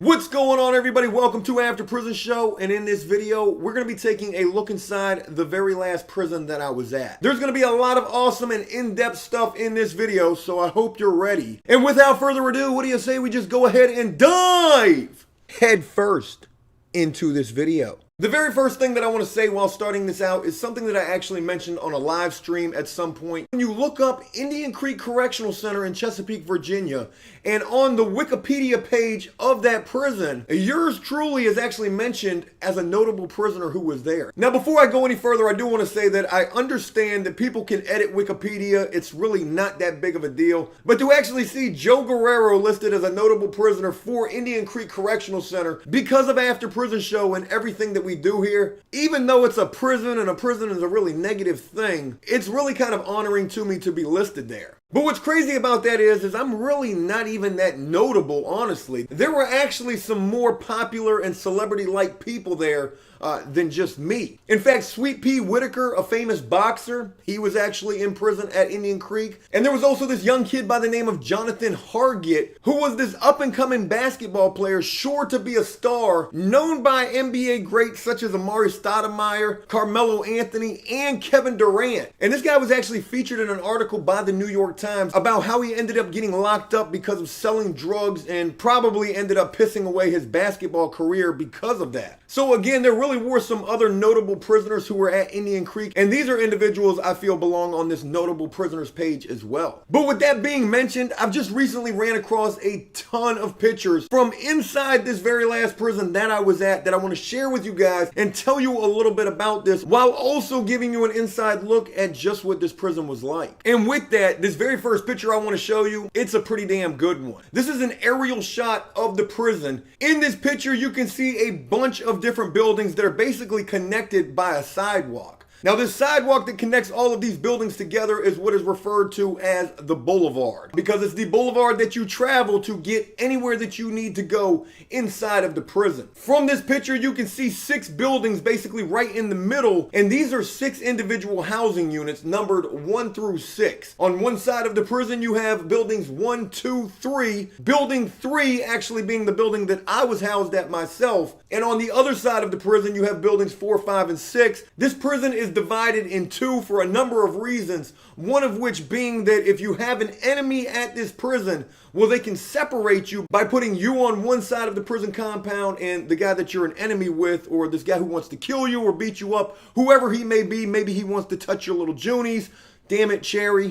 What's going on, everybody? Welcome to After Prison Show, and in this video we're going to be taking a look inside the very last prison that I was at. There's going to be a lot of awesome and in-depth stuff in this video, so I hope you're ready. And without further ado, what do you say we just go ahead and dive head first into this video? The very first thing that I want to say while starting this out is something that I actually mentioned on a live stream at some point. When you look up Indian Creek Correctional Center in Chesapeake, Virginia, and on the Wikipedia page of that prison, yours truly is actually mentioned as a notable prisoner who was there. Now, before I go any further, I do want to say that I understand that people can edit Wikipedia. It's really not that big of a deal. But to actually see Joe Guerrero listed as a notable prisoner for Indian Creek Correctional Center because of After Prison Show and everything that we do here, even though it's a prison and a prison is a really negative thing, it's really kind of honoring to me to be listed there. But what's crazy about that is I'm really not even that notable, honestly. There were actually some more popular and celebrity-like people there than just me. In fact, Sweet Pea Whitaker, a famous boxer, he was actually in prison at Indian Creek. And there was also this young kid by the name of Jonathan Hargett, who was this up-and-coming basketball player, sure to be a star, known by NBA greats such as Amari Stoudemire, Carmelo Anthony, and Kevin Durant. And this guy was actually featured in an article by the New York Times about how he ended up getting locked up because of selling drugs and probably ended up pissing away his basketball career because of that. So again, there really were some other notable prisoners who were at Indian Creek, and these are individuals I feel belong on this notable prisoners page as well. But with that being mentioned, I've just recently ran across a ton of pictures from inside this very last prison that I was at that I want to share with you guys and tell you a little bit about this while also giving you an inside look at just what this prison was like. And with that, this very first picture I want to show you, it's a pretty damn good one. This is an aerial shot of the prison. In this picture, you can see a bunch of different buildings that are basically connected by a sidewalk. Now, this sidewalk that connects all of these buildings together is what is referred to as the boulevard, because it's the boulevard that you travel to get anywhere that you need to go inside of the prison. From this picture, you can see 6 buildings basically right in the middle, and these are 6 individual housing units numbered 1 through 6. On one side of the prison, you have buildings 1, 2, 3, building 3 actually being the building that I was housed at myself, and on the other side of the prison, you have buildings 4, 5, and 6. This prison is divided in 2 for a number of reasons, one of which being that if you have an enemy at this prison, well, they can separate you by putting you on one side of the prison compound and the guy that you're an enemy with, or this guy who wants to kill you or beat you up, whoever he may be, maybe he wants to touch your little Junies, damn it, Cherry,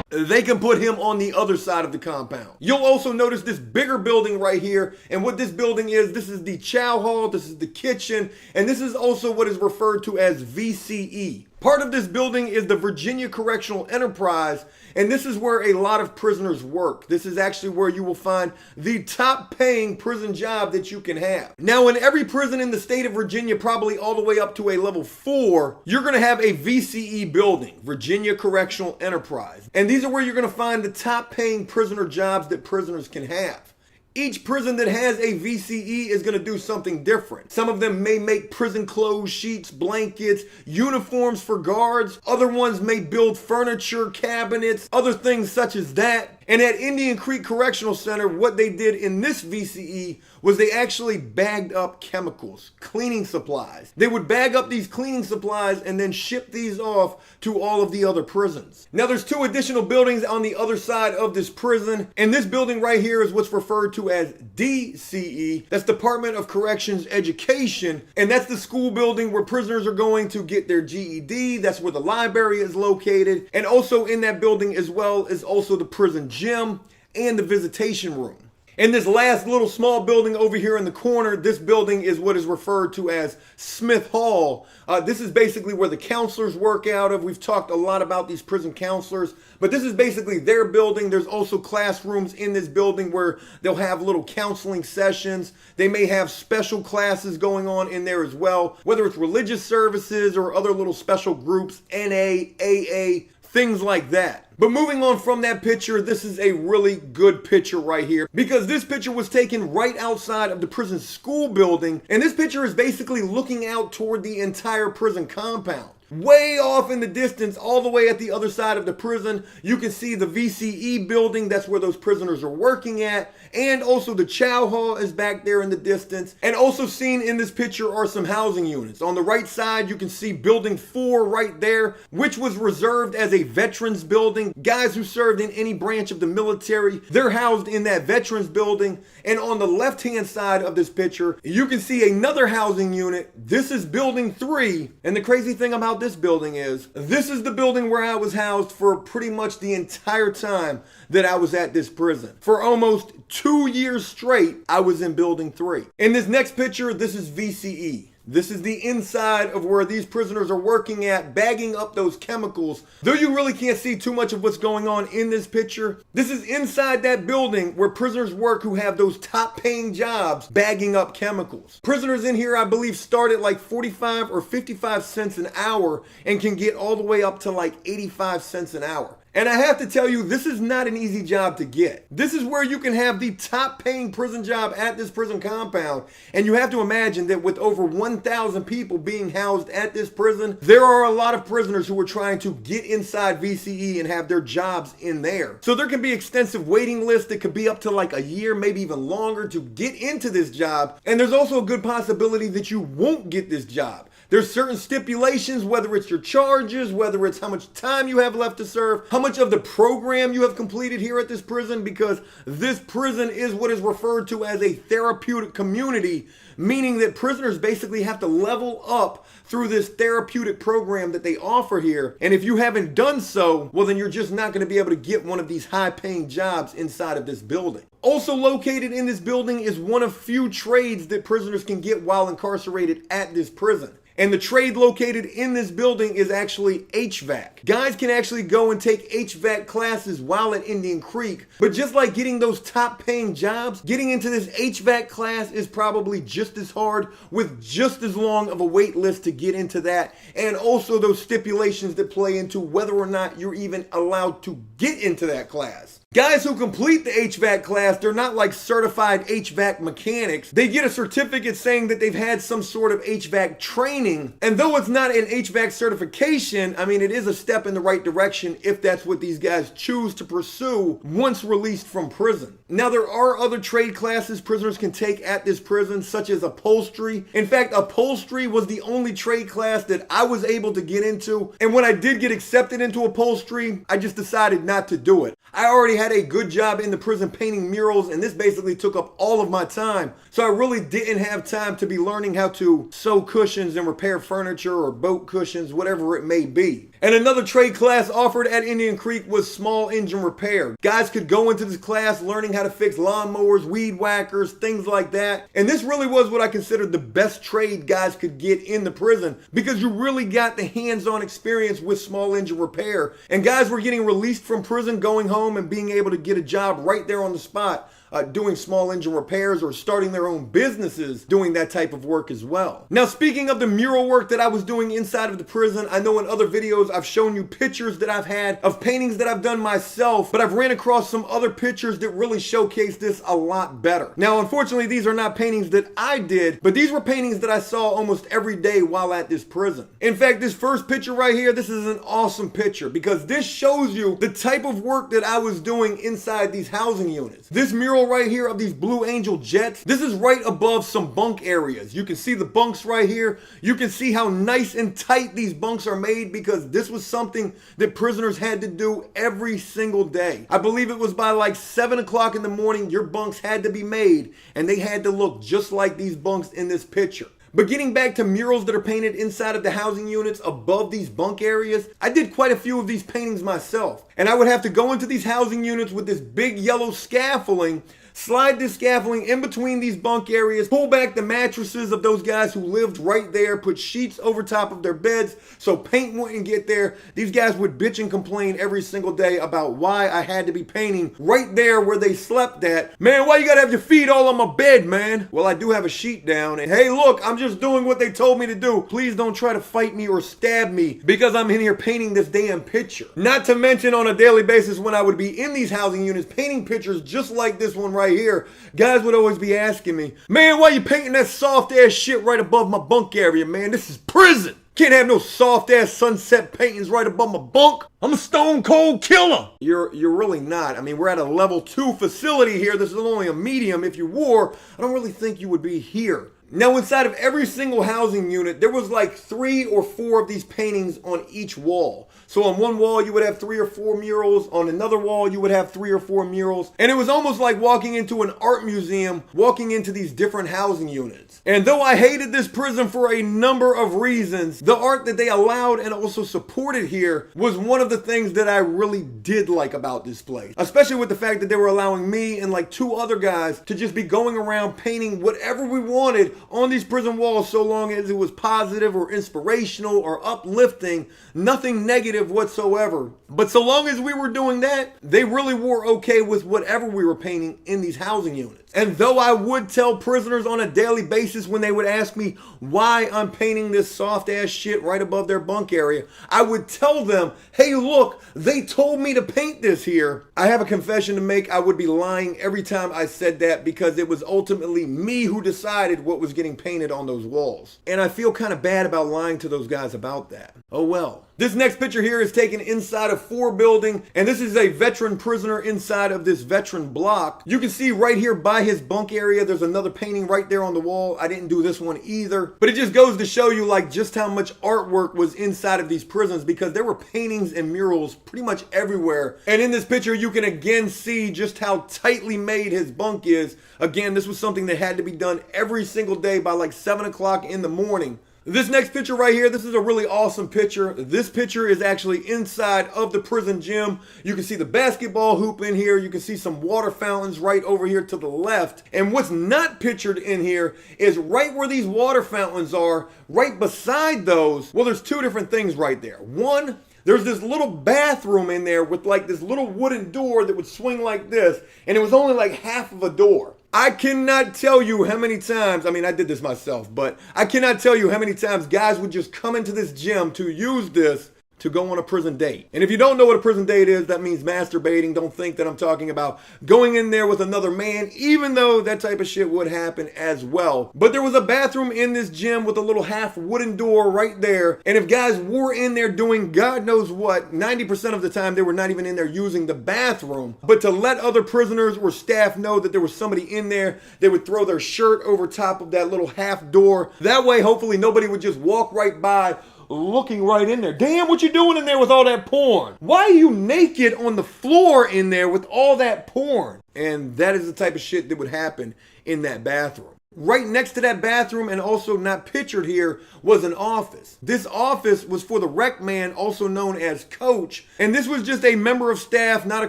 they can put him on the other side of the compound. You'll also notice this bigger building right here, and what this building is, this is the chow hall, this is the kitchen, and this is also what is referred to as VCE. Part of this building is the Virginia Correctional Enterprise, and this is where a lot of prisoners work. This is actually where you will find the top paying prison job that you can have. Now, in every prison in the state of Virginia, probably all the way up to a level 4, you're going to have a VCE building, Virginia Correctional Enterprise. And these are where you're going to find the top paying prisoner jobs that prisoners can have. Each prison that has a VCE is going to do something different. Some of them may make prison clothes, sheets, blankets, uniforms for guards. Other ones may build furniture, cabinets, other things such as that. And at Indian Creek Correctional Center, what they did in this VCE was they actually bagged up chemicals, cleaning supplies. They would bag up these cleaning supplies and then ship these off to all of the other prisons. Now, there's 2 additional buildings on the other side of this prison, and this building right here is what's referred to as DCE. That's Department of Corrections Education, and that's the school building where prisoners are going to get their GED. That's where the library is located, and also in that building as well is also the prison gym and the visitation room. And this last little small building over here in the corner, this building is what is referred to as Smith Hall. This is basically where the counselors work out of. We've talked a lot about these prison counselors, but this is basically their building. There's also classrooms in this building where they'll have little counseling sessions. They may have special classes going on in there as well, whether it's religious services or other little special groups, NA, AA, things like that. But moving on from that picture, this is a really good picture right here, because this picture was taken right outside of the prison school building, and this picture is basically looking out toward the entire prison compound. Way off in the distance, all the way at the other side of the prison, you can see the VCE building. That's where those prisoners are working at. And also the chow hall is back there in the distance. And also seen in this picture are some housing units. On the right side, you can see building 4 right there, which was reserved as a veterans building. Guys who served in any branch of the military, they're housed in that veterans building. And on the left-hand side of this picture, you can see another housing unit. This is building 3. And the crazy thing about this building is, this is the building where I was housed for pretty much the entire time that I was at this prison. For almost 2 years straight, I was in building 3. In this next picture, this is VCE. This is the inside of where these prisoners are working at, bagging up those chemicals. Though you really can't see too much of what's going on in this picture, this is inside that building where prisoners work who have those top paying jobs bagging up chemicals. Prisoners in here, I believe, start at like 45 or 55 cents an hour and can get all the way up to like 85 cents an hour. And I have to tell you, this is not an easy job to get. This is where you can have the top paying prison job at this prison compound. And you have to imagine that with over 1,000 people being housed at this prison, there are a lot of prisoners who are trying to get inside VCE and have their jobs in there. So there can be extensive waiting lists that could be up to like a year, maybe even longer to get into this job. And there's also a good possibility that you won't get this job. There's certain stipulations, whether it's your charges, whether it's how much time you have left to serve, how much of the program you have completed here at this prison, because this prison is what is referred to as a therapeutic community, meaning that prisoners basically have to level up through this therapeutic program that they offer here. And if you haven't done so, well, then you're just not going to be able to get one of these high-paying jobs inside of this building. Also located in this building is one of few trades that prisoners can get while incarcerated at this prison. And the trade located in this building is actually HVAC. Guys can actually go and take HVAC classes while at Indian Creek. But just like getting those top paying jobs, getting into this HVAC class is probably just as hard with just as long of a wait list to get into that. And also those stipulations that play into whether or not you're even allowed to get into that class. Guys who complete the HVAC class, they're not like certified HVAC mechanics. They get a certificate saying that they've had some sort of HVAC training. And though it's not an HVAC certification, I mean, it is a step in the right direction if that's what these guys choose to pursue once released from prison. Now, there are other trade classes prisoners can take at this prison, such as upholstery. In fact, upholstery was the only trade class that I was able to get into. And when I did get accepted into upholstery, I just decided not to do it. I already had a good job in the prison painting murals, and this basically took up all of my time. So I really didn't have time to be learning how to sew cushions and repair furniture or boat cushions, whatever it may be. And another trade class offered at Indian Creek was small engine repair. Guys could go into this class learning how to fix lawnmowers, weed whackers, things like that. And this really was what I considered the best trade guys could get in the prison, because you really got the hands-on experience with small engine repair. And guys were getting released from prison, going home and being able to get a job right there on the spot. Doing small engine repairs or starting their own businesses doing that type of work as well. Now, speaking of the mural work that I was doing inside of the prison, I know in other videos I've shown you pictures that I've had of paintings that I've done myself, but I've ran across some other pictures that really showcase this a lot better. Now, unfortunately, these are not paintings that I did, but these were paintings that I saw almost every day while at this prison. In fact, this first picture right here, this is an awesome picture because this shows you the type of work that I was doing inside these housing units. This mural right here of these Blue Angel jets, this is right above some bunk areas. You can see the bunks right here. You can see how nice and tight these bunks are made because this was something that prisoners had to do every single day. I believe it was by like 7 o'clock in the morning, your bunks had to be made and they had to look just like these bunks in this picture. But getting back to murals that are painted inside of the housing units above these bunk areas, I did quite a few of these paintings myself. And I would have to go into these housing units with this big yellow scaffolding, slide this scaffolding in between these bunk areas, pull back the mattresses of those guys who lived right there, put sheets over top of their beds so paint wouldn't get there. These guys would bitch and complain every single day about why I had to be painting right there where they slept at. Man, why you gotta have your feet all on my bed, man? Well, I do have a sheet down, and hey, look, I'm just doing what they told me to do. Please don't try to fight me or stab me because I'm in here painting this damn picture. Not to mention on a daily basis when I would be in these housing units painting pictures just like this one right here, guys would always be asking me, man, why you painting that soft ass shit right above my bunk area, man? This is prison. Can't have no soft-ass sunset paintings right above my bunk. I'm a stone cold killer. You're really not. I mean, we're at a level 2 facility here. This is only a medium. If you were, I don't really think you would be here. Now, inside of every single housing unit, there was like 3 or 4 of these paintings on each wall. So on one wall, you would have 3 or 4 murals. On another wall, you would have 3 or 4 murals. And it was almost like walking into an art museum, walking into these different housing units. And though I hated this prison for a number of reasons, the art that they allowed and also supported here was one of the things that I really did like about this place. Especially with the fact that they were allowing me and like 2 other guys to just be going around painting whatever we wanted on these prison walls, so long as it was positive or inspirational or uplifting, nothing negative whatsoever. But so long as we were doing that, they really were okay with whatever we were painting in these housing units. And though I would tell prisoners on a daily basis when they would ask me why I'm painting this soft ass shit right above their bunk area, I would tell them, hey look, they told me to paint this here. I have a confession to make. I would be lying every time I said that, because it was ultimately me who decided what was getting painted on those walls. And I feel kind of bad about lying to those guys about that. Oh well. This next picture here is taken inside of 4 building, and this is a veteran prisoner inside of this veteran block. You can see right here by his bunk area, there's another painting right there on the wall. I didn't do this one either, but it just goes to show you like just how much artwork was inside of these prisons, because there were paintings and murals pretty much everywhere. And in this picture, you can again see just how tightly made his bunk is. Again, this was something that had to be done every single day by like 7 o'clock in the morning. This next picture right here, this is a really awesome picture. This picture is actually inside of the prison gym. You can see the basketball hoop in here. You can see some water fountains right over here to the left. And what's not pictured in here is right where these water fountains are, right beside those, well, there's 2 different things right there. One, there's this little bathroom in there with like this little wooden door that would swing like this, and it was only like half of a door. I cannot tell you how many times, I mean, I did this myself, but I cannot tell you how many times guys would just come into this gym to use this to go on a prison date. And if you don't know what a prison date is, that means masturbating. Don't think that I'm talking about going in there with another man, even though that type of shit would happen as well. But there was a bathroom in this gym with a little half wooden door right there. And if guys were in there doing God knows what, 90% of the time they were not even in there using the bathroom. But to let other prisoners or staff know that there was somebody in there, they would throw their shirt over top of that little half door. That way, hopefully nobody would just walk right by looking right in there. Damn, what you doing in there with all that porn? Why are you naked on the floor in there with all that porn? And that is the type of shit that would happen in that bathroom. Right next to that bathroom, and also not pictured here, was an office. This office was for the rec man, also known as Coach. And this was just a member of staff, not a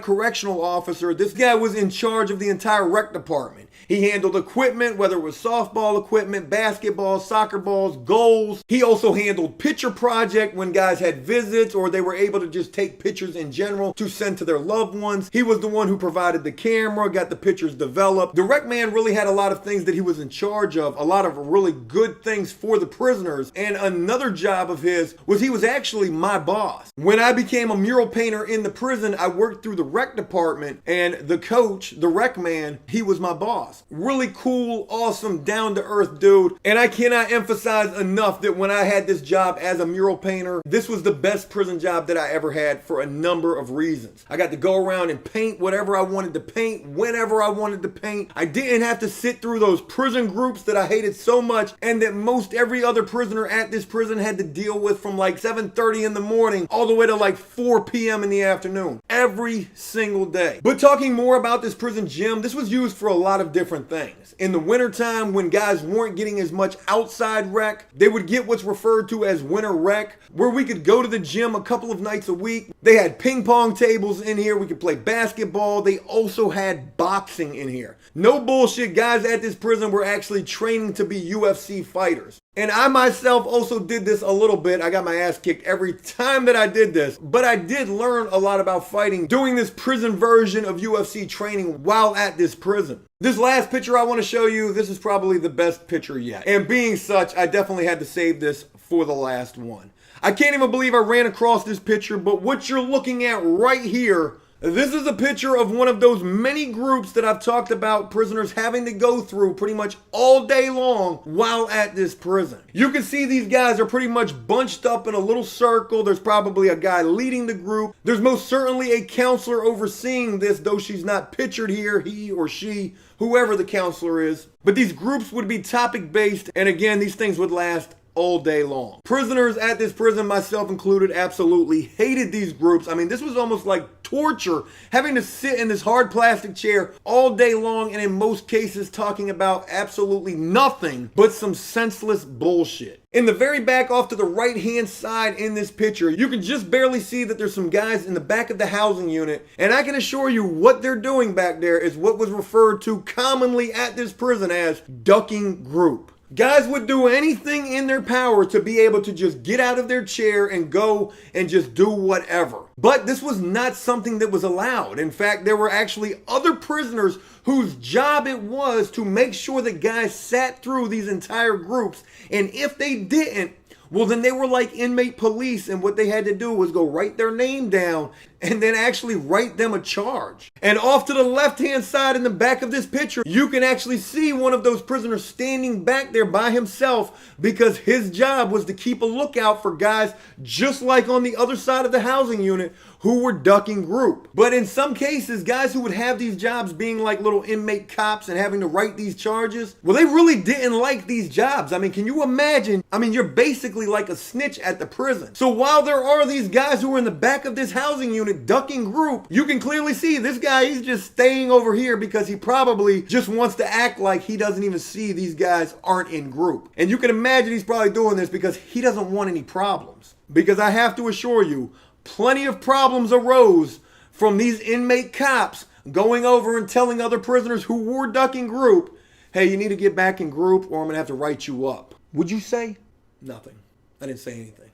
correctional officer. This guy was in charge of the entire rec department. He handled equipment, whether it was softball equipment, basketball, soccer balls, goals. He also handled picture project when guys had visits or they were able to just take pictures in general to send to their loved ones. He was the one who provided the camera, got the pictures developed. The rec man really had a lot of things that he was in charge of, a lot of really good things for the prisoners. And another job of his was he was actually my boss. When I became a mural painter in the prison, I worked through the rec department, and the coach, the rec man, he was my boss. Really cool, awesome, down-to-earth dude. And I cannot emphasize enough that when I had this job as a mural painter, this was the best prison job that I ever had for a number of reasons. I got to go around and paint whatever I wanted to paint, whenever I wanted to paint. I didn't have to sit through those prison groups that I hated so much and that most every other prisoner at this prison had to deal with from like 7:30 in the morning all the way to like 4 p.m. in the afternoon. Every single day. But talking more about this prison gym, this was used for a lot of different things. In the wintertime, when guys weren't getting as much outside rec, they would get what's referred to as winter rec, where we could go to the gym a couple of nights a week. They had ping pong tables in here. We could play basketball. They also had boxing in here. No bullshit, guys at this prison were actually training to be UFC fighters. And I myself also did this a little bit. I got my ass kicked every time that I did this, but I did learn a lot about fighting doing this prison version of UFC training while at this prison. This last picture I want to show you, this is probably the best picture yet. And being such, I definitely had to save this for the last one. I can't even believe I ran across this picture, but what you're looking at right here, This is a picture of one of those many groups that I've talked about prisoners having to go through pretty much all day long while at this prison. You can see these guys are pretty much bunched up in a little circle. There's probably a guy leading the group. There's most certainly a counselor overseeing this, though she's not pictured here, he or she, whoever the counselor is. But these groups would be topic based, and again, these things would last all day long. Prisoners at this prison, myself included, absolutely hated these groups. I mean, this was almost like torture, having to sit in this hard plastic chair all day long, and in most cases talking about absolutely nothing but some senseless bullshit. In the very back off to the right hand side in this picture, you can just barely see that there's some guys in the back of the housing unit, and I can assure you what they're doing back there is what was referred to commonly at this prison as ducking group. Guys would do anything in their power to be able to just get out of their chair and go and just do whatever. But this was not something that was allowed. In fact, there were actually other prisoners whose job it was to make sure that guys sat through these entire groups. And if they didn't, well, then they were like inmate police, and what they had to do was go write their name down and then actually write them a charge. And off to the left-hand side in the back of this picture, you can actually see one of those prisoners standing back there by himself because his job was to keep a lookout for guys just like on the other side of the housing unit who were ducking group. But in some cases, guys who would have these jobs being like little inmate cops and having to write these charges, well, they really didn't like these jobs. I mean, can you imagine? I mean, you're basically like a snitch at the prison. So while there are these guys who are in the back of this housing unit ducking group, you can clearly see this guy, he's just staying over here because he probably just wants to act like he doesn't even see these guys aren't in group. And you can imagine he's probably doing this because he doesn't want any problems. Because I have to assure you, plenty of problems arose from these inmate cops going over and telling other prisoners who were ducking group, hey, you need to get back in group or I'm gonna have to write you up. Would you say? Nothing. I didn't say anything.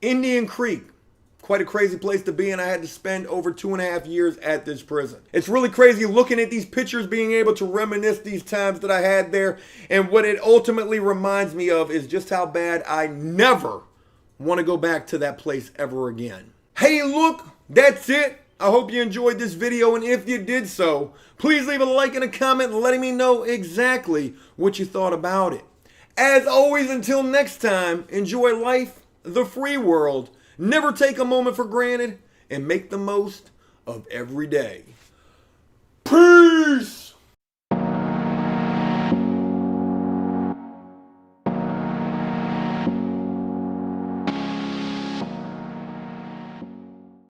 Indian Creek, quite a crazy place to be, and I had to spend over 2.5 years at this prison. It's really crazy looking at these pictures, being able to reminisce these times that I had there, and what it ultimately reminds me of is just how bad I never want to go back to that place ever again. Hey, look, that's it. I hope you enjoyed this video, and if you did so, please leave a like and a comment letting me know exactly what you thought about it. As always, until next time, enjoy life, the free world, never take a moment for granted, and make the most of every day. Peace!